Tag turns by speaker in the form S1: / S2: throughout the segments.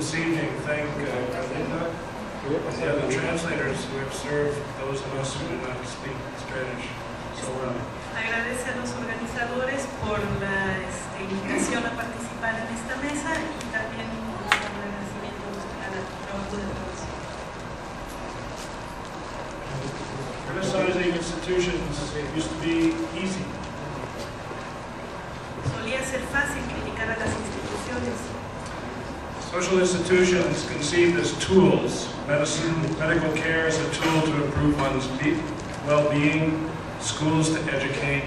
S1: this evening thank Linda and the other translators who have served those of us who do not speak Spanish so well.
S2: Agradece a los organizadores por la invitación a participar en esta mesa y también un agradecimiento al trabajo de todos.
S1: Criticizing institutions used to be easy.
S2: Solía ser fácil criticar a las instituciones.
S1: Social institutions conceived as tools, medical care as a tool to improve one's well-being, schools to educate,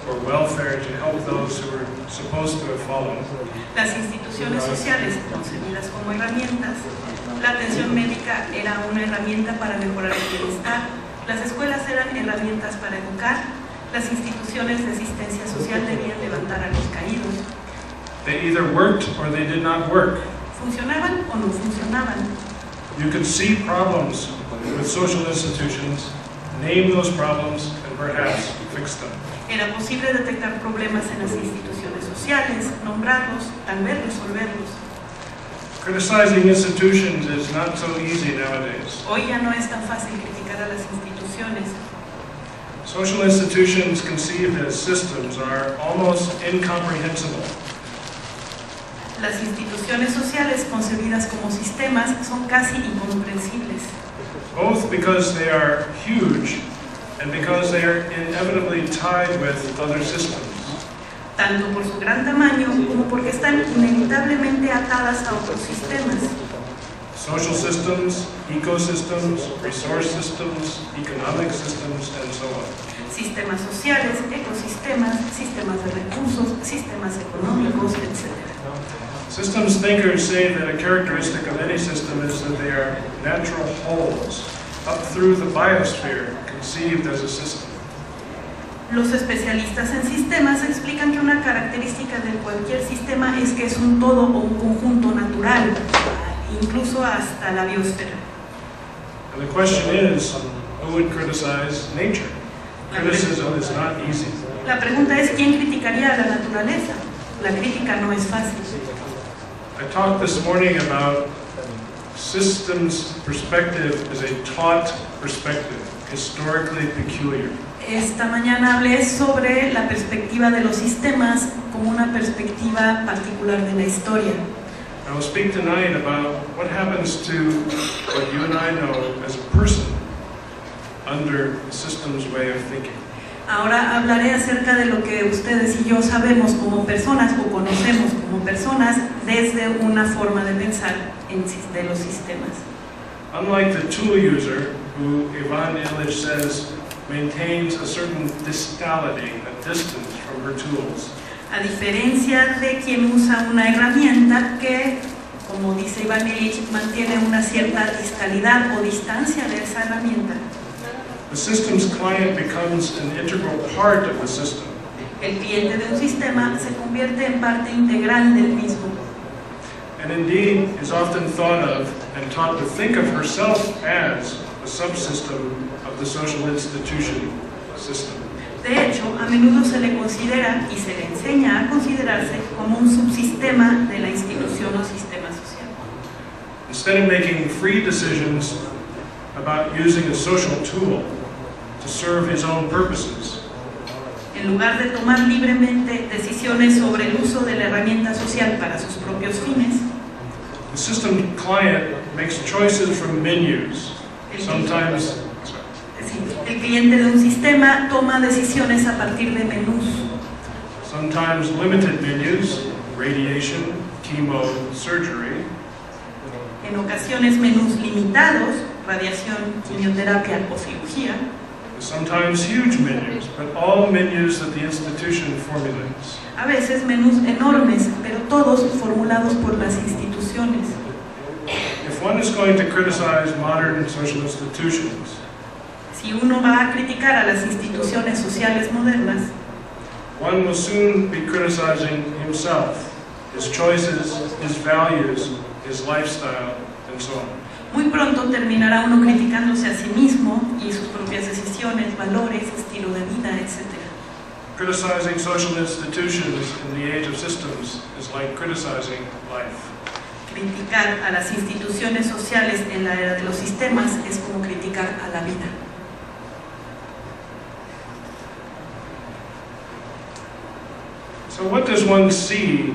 S1: or welfare to help those who were supposed to have fallen.
S2: Las instituciones sociales, concebidas como herramientas, la atención médica era una herramienta para mejorar el bienestar, las escuelas eran herramientas para educar, las instituciones de asistencia social debían levantar a los caídos.
S1: They either worked or they did not work.
S2: ¿Funcionaban o no funcionaban?
S1: You could see problems with social institutions, name those problems, and perhaps fix them.
S2: Era posible detectar problemas en las instituciones sociales, nombrarlos, tal vez resolverlos.
S1: Criticizing institutions is not so easy nowadays.
S2: Hoy ya no es tan fácil criticar a las instituciones.
S1: Social institutions conceived as systems are almost incomprehensible.
S2: Las instituciones sociales concebidas como sistemas son casi incomprensibles.
S1: Both because they are huge and because they are inevitably tied with other systems.
S2: Tanto por su gran tamaño como porque están inevitablemente atadas a otros sistemas.
S1: Social systems, ecosystems, resource systems, economic systems, and so on.
S2: Sistemas sociales, ecosistemas, sistemas de recursos, sistemas económicos, etc.
S1: Systems thinkers say that a characteristic of any system is that they are natural wholes, up through the biosphere, conceived as a system.
S2: Los especialistas en sistemas explican que una característica de cualquier sistema es que es un todo o un conjunto natural, incluso hasta la biosfera.
S1: And the question is, who would criticize nature? Criticism is not easy.
S2: La pregunta es, ¿quién criticaría a la naturaleza? La crítica no es fácil.
S1: I talked this morning about systems perspective as a taught perspective, historically peculiar.
S2: Esta mañana hablé sobre la perspectiva de los sistemas como una perspectiva particular de la historia.
S1: I will speak tonight about what happens to what you and I know as a person under the system's way of thinking.
S2: Ahora hablaré acerca de lo que ustedes y yo sabemos como personas o conocemos como personas desde una forma de pensar de los sistemas.
S1: Unlike the tool user, who Ivan Illich says maintains a certain distality, a distance from her tools.
S2: A diferencia de quien usa una herramienta que, como dice Ivan Illich, mantiene una cierta distalidad o distancia de esa herramienta.
S1: The system's client becomes an integral part of the system.
S2: El cliente de un sistema se convierte en parte integral del mismo.
S1: And indeed is often thought of and taught to think of herself as a subsystem of the social institution system.
S2: De hecho, a menudo se le considera y se le enseña a considerarse como un subsistema de la institución o sistema social.
S1: Instead of making free decisions about using a social tool to serve his own purposes,
S2: en lugar de tomar libremente decisiones sobre el uso de la herramienta social para sus propios fines,
S1: the system client makes choices from menus. Sometimes
S2: el cliente de un sistema toma decisiones a partir de menús.
S1: Sometimes limited menus, radiation, chemo, surgery.
S2: En ocasiones menús limitados, radiación, quimioterapia o cirugía.
S1: Sometimes huge menus, but all menus that the institution formulates.
S2: A veces menús enormes, pero todos formulados por las instituciones.
S1: If one is going to criticize modern social institutions,
S2: si uno va a criticar a las instituciones sociales modernas,
S1: one will soon be criticizing himself, his choices, his values, his lifestyle, and so on.
S2: Muy pronto terminará uno criticándose a sí mismo y sus propias decisiones, valores, estilo de vida, etc.
S1: Criticizing social institutions in the age of systems is like criticizing life.
S2: Criticar a las instituciones sociales en la era de los sistemas es como criticar a la vida.
S1: So what does one see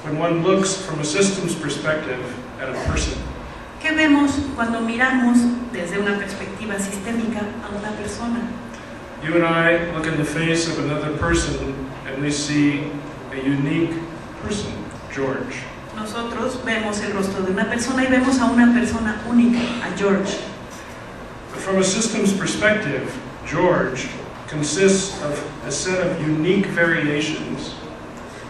S1: when one looks from a systems perspective at a person?
S2: ¿Qué vemos cuando miramos desde una perspectiva sistémica a una persona?
S1: You and I look in the face of another person and we see a unique person, George.
S2: Nosotros vemos el rostro de una persona y vemos a una persona única, a George.
S1: But from a systems perspective, George consists of a set of unique variations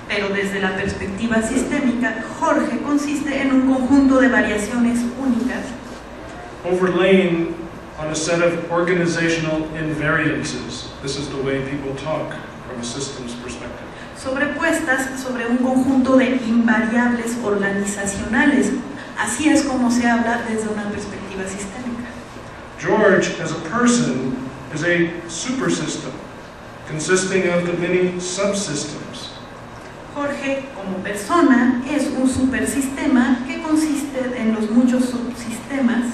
S2: Pero desde la perspectiva sistémica, Jorge consiste en un conjunto de variaciones únicas
S1: overlaying on a set of organizational invariances. This is the way people talk from a systems perspective.
S2: sobrepuestas sobre un conjunto de invariables organizacionales. Así es como se habla desde una perspectiva sistémica.
S1: George, as a person, is a supersystem consisting of the many subsystems.
S2: Jorge, como persona, es un supersistema que consiste en los muchos subsistemas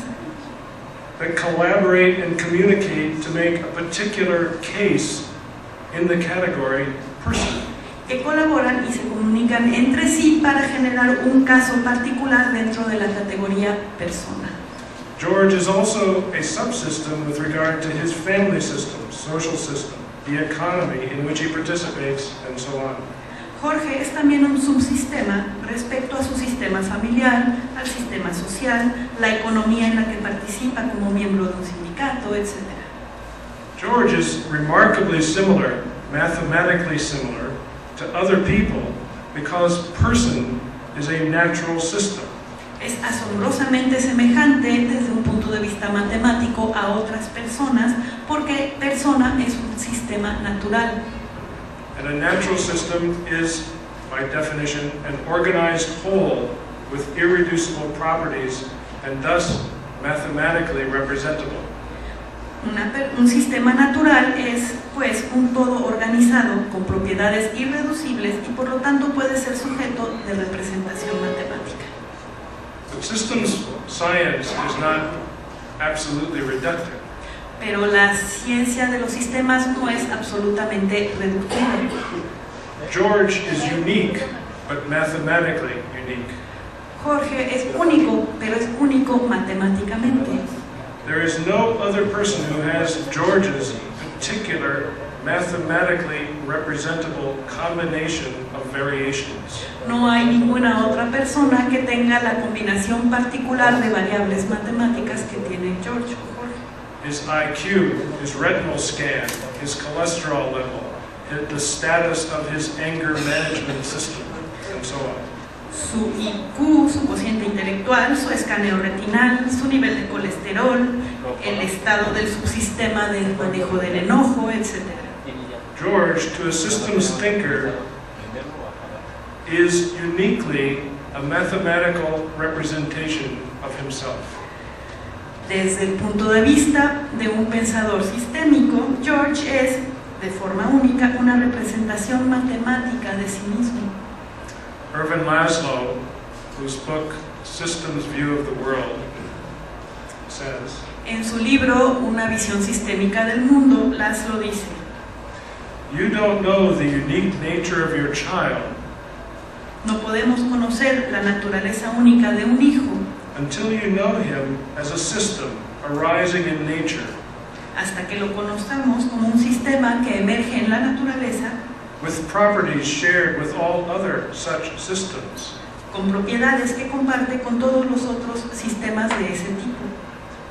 S1: That collaborate and communicate to make a particular case in the category person.
S2: que colaboran y se comunican entre sí para generar un caso particular dentro de la categoría persona.
S1: George is also a subsystem with regard to his family system, social system, the economy in which he participates, and so on.
S2: Jorge es también un subsistema respecto a su sistema familiar, al sistema social, la economía en la que participa como miembro de un sindicato, etc.
S1: George is remarkably similar, mathematically similar, to other people because person is a natural system.
S2: Es asombrosamente semejante desde un punto de vista matemático a otras personas porque persona es un sistema natural.
S1: And a natural system is, by definition, an organized whole with irreducible properties and thus mathematically representable.
S2: Un sistema natural es, pues, un todo organizado con propiedades irreducibles y por lo tanto puede ser sujeto de representación matemática.
S1: But systems science is not absolutely reductive.
S2: Pero la ciencia de los sistemas no es absolutamente reductiva.
S1: George is unique, but mathematically unique.
S2: Jorge es único, pero es único matemáticamente.
S1: There is no other person who has George's particular mathematically representable combination of variations.
S2: No hay ninguna otra persona que tenga la combinación particular de variables matemáticas que tiene George o Jorge.
S1: His IQ, his retinal scan, his cholesterol level, the status of his anger management system, and so on.
S2: Su IQ, su cociente intelectual, su escaneo retinal, su nivel de colesterol, el estado del subsistema del manejo del enojo, etc.
S1: George, to a systems thinker, is uniquely a mathematical representation of himself.
S2: Desde el punto de vista de un pensador sistémico, George es, de forma única, una representación matemática de sí mismo.
S1: Irvin Laszlo, whose book Systems View of the World, says,
S2: En su libro, Una visión sistémica del mundo, Laszlo dice:
S1: "You don't know the unique nature of your child
S2: no podemos conocer la naturaleza única de un hijo
S1: until you know him as a system arising in nature,
S2: hasta que lo conozcamos como un sistema que emerge en la naturaleza
S1: with properties shared with all other such systems.
S2: con propiedades que comparte con todos los otros sistemas de ese tipo.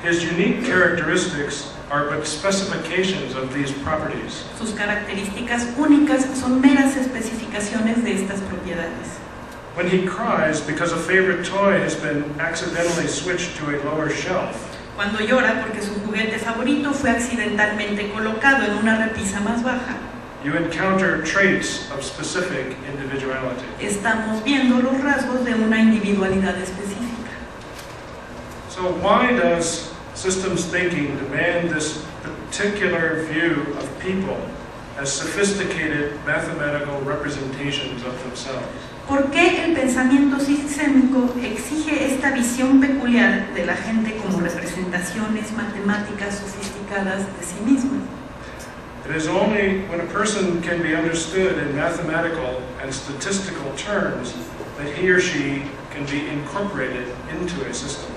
S1: His unique characteristics are but specifications of these properties.
S2: Sus características únicas son meras especificaciones de estas propiedades.
S1: When he cries because a favorite toy has been accidentally switched to a lower shelf,
S2: Cuando llora porque su juguete favorito fue accidentalmente colocado en una repisa más baja,
S1: you encounter traits of specific individuality.
S2: estamos viendo los rasgos de una individualidad específica.
S1: So why does systems thinking demand this particular view of people as sophisticated mathematical representations of themselves?
S2: ¿Por qué el pensamiento sistémico exige esta visión peculiar de la gente como representaciones matemáticas sofisticadas de sí misma?
S1: It is only when a person can be understood in mathematical and statistical terms that he or she can be incorporated into a system.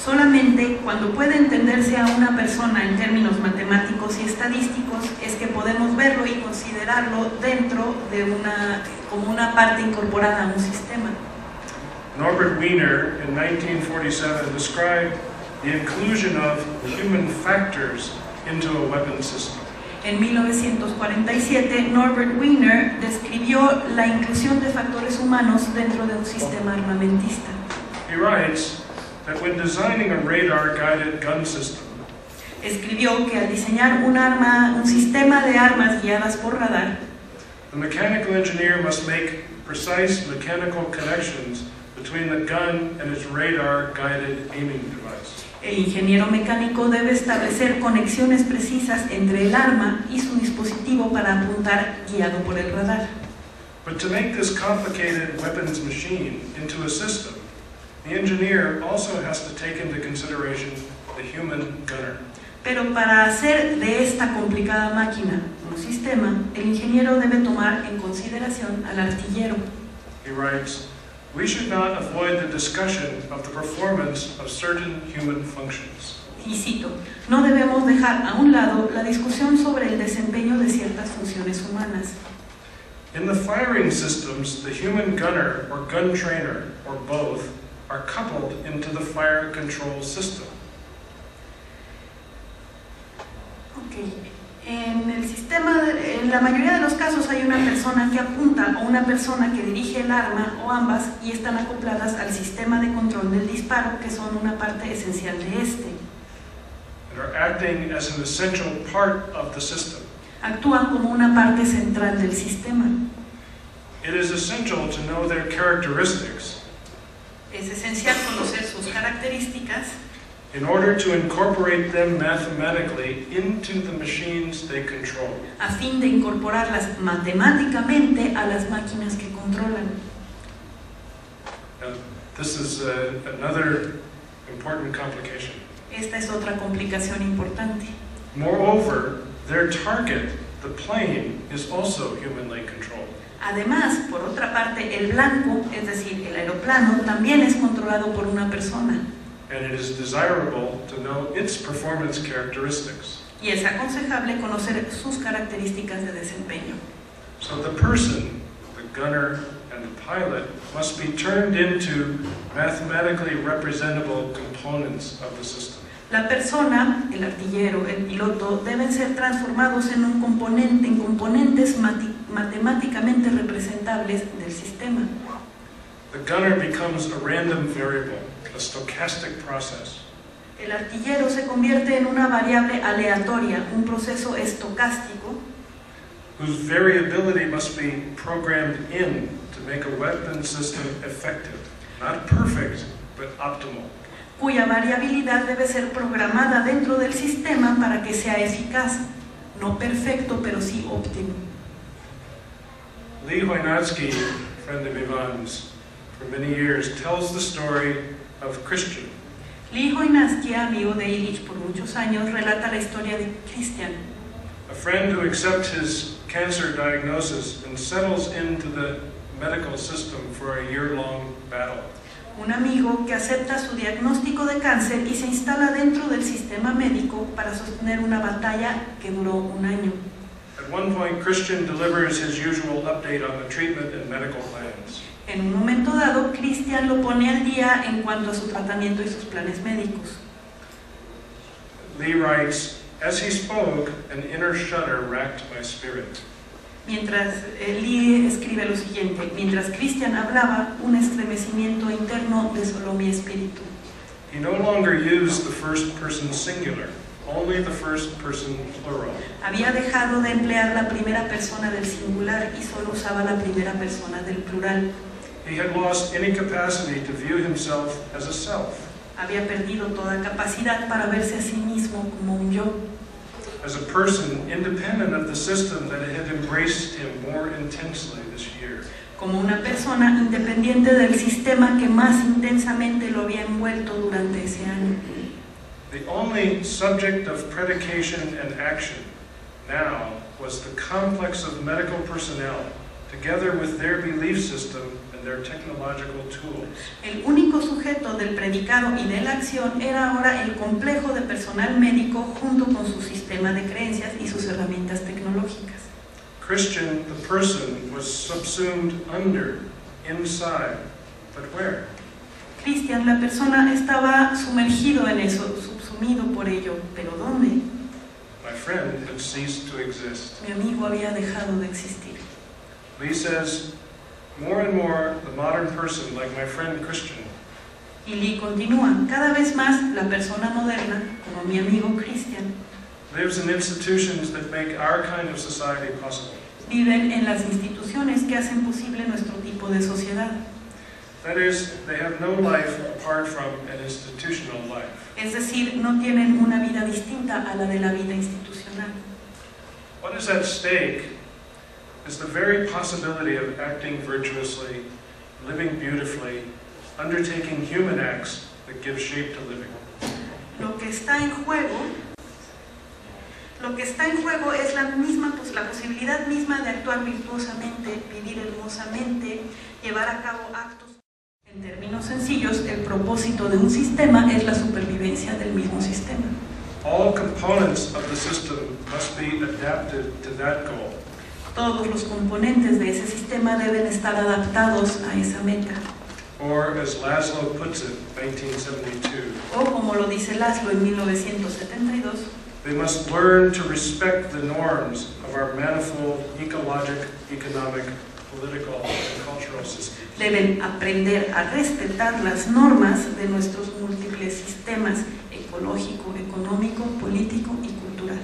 S2: Solamente cuando puede entenderse a una persona en términos matemáticos y estadísticos es que podemos verlo y considerarlo dentro de como una parte incorporada a un sistema.
S1: Norbert Wiener in 1947 described the inclusion of human factors into a weapon system.
S2: En 1947, Norbert Wiener describió la inclusión de factores humanos dentro de un sistema armamentista.
S1: He writes that when designing a radar-guided gun system,
S2: escribió que al diseñar un sistema de armas guiadas por radar,
S1: the mechanical engineer must make precise mechanical connections between the gun and its radar-guided aiming device.
S2: El ingeniero mecánico debe establecer conexiones precisas entre el arma y su dispositivo para apuntar guiado por el radar.
S1: But to make this complicated weapons machine into a system, the engineer also has to take into consideration the human gunner.
S2: Pero para hacer de esta complicada máquina un sistema, el ingeniero debe tomar en consideración al artillero.
S1: He writes, "We should not avoid the discussion of the performance of certain human functions."
S2: Y cito, no debemos dejar a un lado la discusión sobre el desempeño de ciertas funciones humanas.
S1: In the firing systems, the human gunner or gun trainer, or both, are coupled into the fire control system.
S2: En la mayoría de los casos hay una persona que apunta o una persona que dirige el arma o ambas y están acopladas al sistema de control del disparo, que son una parte esencial de este.
S1: And are acting as an essential part of the system.
S2: Actúan como una parte central del sistema.
S1: It is essential to know their characteristics.
S2: Es esencial conocer sus características
S1: In order to incorporate them mathematically into the machines they control.
S2: A fin de incorporarlas matemáticamente a las máquinas que controlan.
S1: This is another important complication.
S2: Esta es otra complicación importante.
S1: Moreover, their target, the plane, is also humanly controlled.
S2: Además, por otra parte, el blanco, es decir, el aeroplano, también es controlado por una persona.
S1: And it is desirable to know its performance characteristics.
S2: Y es aconsejable conocer sus características de desempeño.
S1: So the person, the gunner, and the pilot must be turned into mathematically representable components of the system.
S2: La persona, el artillero, el piloto, deben ser transformados en componentes matemáticamente representables del sistema.
S1: The gunner becomes a random variable, a stochastic process.
S2: El artillero se convierte en una variable aleatoria, un proceso estocástico,
S1: whose variability must be programmed in to make a weapon system effective, not perfect, but optimal.
S2: Cuya variabilidad debe ser programada dentro del sistema para que sea eficaz, no perfecto, pero sí óptimo.
S1: Lee Hoynatsky, friend of Ivan's for many years, tells the story of Christian.
S2: Lee Hoynatsky, amigo de Illich por muchos años, relata la historia de Christian,
S1: A friend who accepts his cancer diagnosis and settles into the medical system for a year-long battle.
S2: un amigo que acepta su diagnóstico de cáncer y se instala dentro del sistema médico para sostener una batalla que duró un año.
S1: At one point, Christian delivers his usual update on the treatment and medical plans.
S2: En un momento dado, Christian lo pone al día en cuanto a su tratamiento y sus planes médicos.
S1: Lee writes, "As he spoke, an inner shudder racked my spirit.
S2: Mientras Lee escribe lo siguiente: mientras Christian hablaba, un estremecimiento interno desoló mi espíritu.
S1: He no longer used the first person singular, only the first person plural.
S2: Había dejado de emplear la primera persona del singular y solo usaba la primera persona del plural.
S1: He had lost any capacity to view himself as a self.
S2: Había perdido toda capacidad para verse a sí mismo como un yo.
S1: as a person independent of the system that had embraced him more intensely this year.
S2: Como una persona independiente del sistema que más intensamente lo había envuelto durante ese año.
S1: The only subject of predication and action now was the complex of medical personnel, together with their belief system and their technological tools.
S2: El único sujeto del predicado y de la acción era ahora el complejo de personal médico junto con su sistema de creencias y sus herramientas tecnológicas.
S1: Christian, the person, was subsumed under, inside, but where?
S2: Cristian, la persona, estaba sumergido en eso, subsumido por ello, pero ¿dónde?
S1: My friend had ceased to exist.
S2: Mi amigo había dejado de existir.
S1: Lee says, more and more, the modern person, like my friend Christian,
S2: Y Lee continúa, cada vez más la persona moderna, como mi amigo Cristian,
S1: lives in institutions that make our kind of society possible.
S2: viven en las instituciones que hacen posible nuestro tipo de sociedad.
S1: That is, they have no life apart from an institutional life.
S2: Es decir, no tienen una vida distinta a la de la vida institucional.
S1: What is at stake is the very possibility of acting virtuously, living beautifully, undertaking human acts that give shape to living.
S2: Lo que está en juego es la posibilidad misma de actuar virtuosamente, vivir hermosamente, llevar a cabo actos. En términos sencillos, el propósito de un sistema es la supervivencia del mismo sistema.
S1: All components of the system must be adapted to that goal.
S2: Todos los componentes de ese sistema deben estar adaptados a esa meta.
S1: Or, as Laszlo puts it, 1972,
S2: O como lo dice Laszlo en 1972,
S1: they must learn to respect the norms of our manifold ecologic, economic, political, and cultural systems.
S2: deben aprender a respetar las normas de nuestros múltiples sistemas ecológico, económico, político y cultural.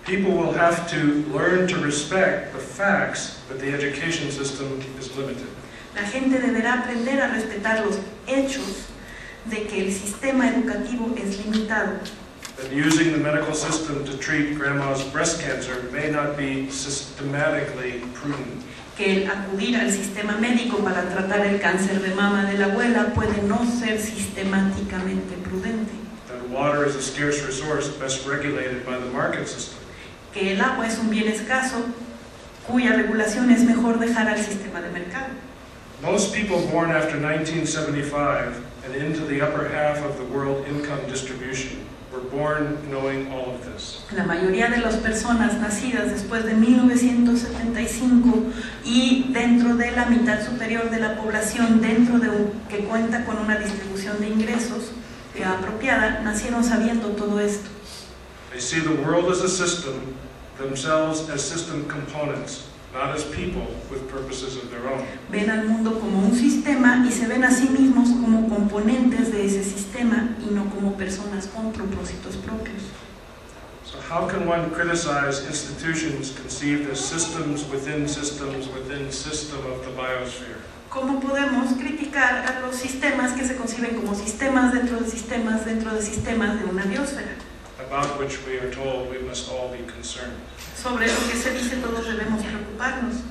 S1: People will have to learn to respect the facts that the education system is limited.
S2: La gente deberá aprender a respetar los hechos de que el sistema educativo es limitado,
S1: That using the medical system to treat grandma's breast cancer may not be systematically prudent.
S2: que el acudir al sistema médico para tratar el cáncer de mama de la abuela puede no ser sistemáticamente prudente,
S1: That water is a scarce resource best regulated by the market system.
S2: que el agua es un bien escaso cuya regulación es mejor dejar al sistema de mercado.
S1: Most people born after 1975 and into the upper half of the world income distribution were born knowing all of this.
S2: La mayoría de las personas nacidas después de 1975 y dentro de la mitad superior de la población, que cuenta con una distribución de ingresos apropiada, nacieron sabiendo todo esto.
S1: They see the world as a system, themselves as system components, not as people with purposes of their own.
S2: Ven al mundo como un sistema y se ven a sí mismos como componentes de ese sistema y no como personas con propósitos propios.
S1: So how can one criticize institutions conceived as systems within system of the biosphere?
S2: ¿Cómo podemos criticar a los sistemas que se conciben como sistemas dentro de sistemas dentro de sistemas de una biosfera?
S1: About which we are told we must all be concerned.
S2: Sobre lo que se dice todos debemos preocuparnos.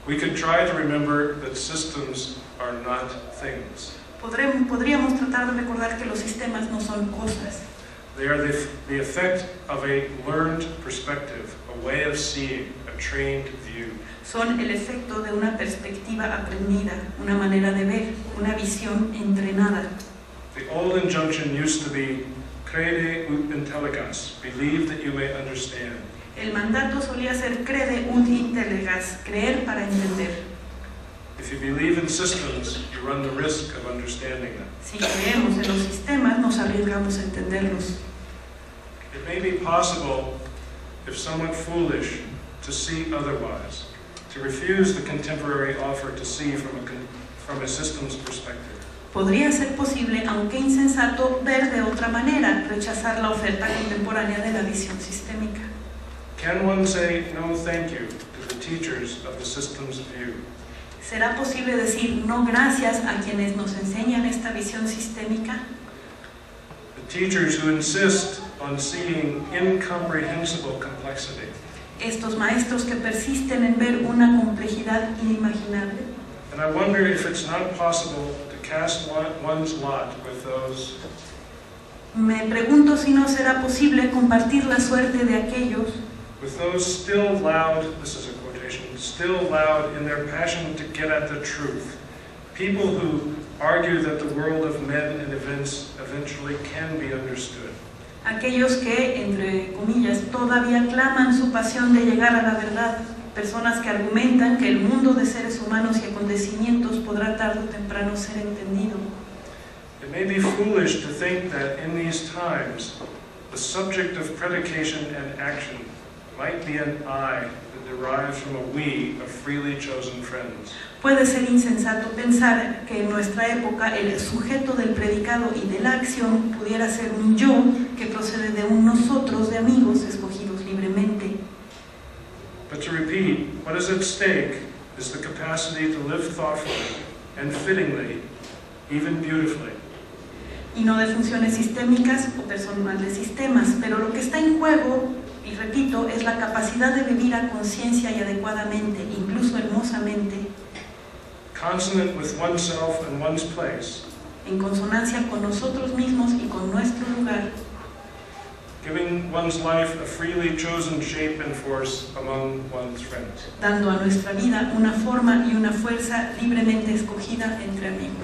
S1: We could try to remember that systems are not things.
S2: Podríamos tratar de recordar que los sistemas no son cosas.
S1: They are the effect of a learned perspective, a way of seeing, a trained view.
S2: Son el efecto de una perspectiva aprendida, una manera de ver, una visión entrenada.
S1: The old injunction used to be, crede ut intelligas, believe that you may understand.
S2: El mandato solía ser crede ut intelligas, creer para entender.
S1: If you believe in systems, you run the risk of understanding them.
S2: Si creemos en los sistemas, nos arriesgamos a entenderlos.
S1: It may be possible, if somewhat foolish, to see otherwise, to refuse the contemporary offer to see from a systems perspective.
S2: Podría ser posible, aunque insensato, ver de otra manera, rechazar la oferta contemporánea de la visión sistémica.
S1: Can one say no thank you to the teachers of the systems view?
S2: ¿Será posible decir no gracias a quienes nos enseñan esta visión sistémica?
S1: The teachers who insist on seeing incomprehensible complexity.
S2: Estos maestros que persisten en ver una complejidad inimaginable.
S1: And I wonder if it's not possible to cast one's lot with those
S2: Me pregunto si no será posible compartir la suerte de aquellos
S1: still loud, this is a quotation, still loud in their passion to get at the truth. People who argue that the world of men and events eventually can be understood.
S2: aquellos que, entre comillas, todavía claman su pasión de llegar a la verdad, personas que argumentan que el mundo de seres humanos y acontecimientos podrá tarde o temprano ser entendido.
S1: It may be foolish to think that in these times, the subject of predication and action might be an I that derives from a we of freely chosen friends.
S2: Puede ser insensato pensar que en nuestra época el sujeto del predicado y de la acción pudiera ser un yo que procede de un nosotros de amigos escogidos libremente.
S1: But to repeat, what is at stake is the capacity to live thoughtfully and fittingly, even beautifully.
S2: Y no de funciones sistémicas o personal de sistemas, pero lo que está en juego, y repito, es la capacidad de vivir a conciencia y adecuadamente, incluso hermosamente,
S1: consonant with oneself and one's place,
S2: en consonancia con nosotros mismos y con nuestro lugar,
S1: giving one's life a freely chosen shape and force among one's friends.
S2: dando a nuestra vida una forma y una fuerza libremente escogida entre amigos.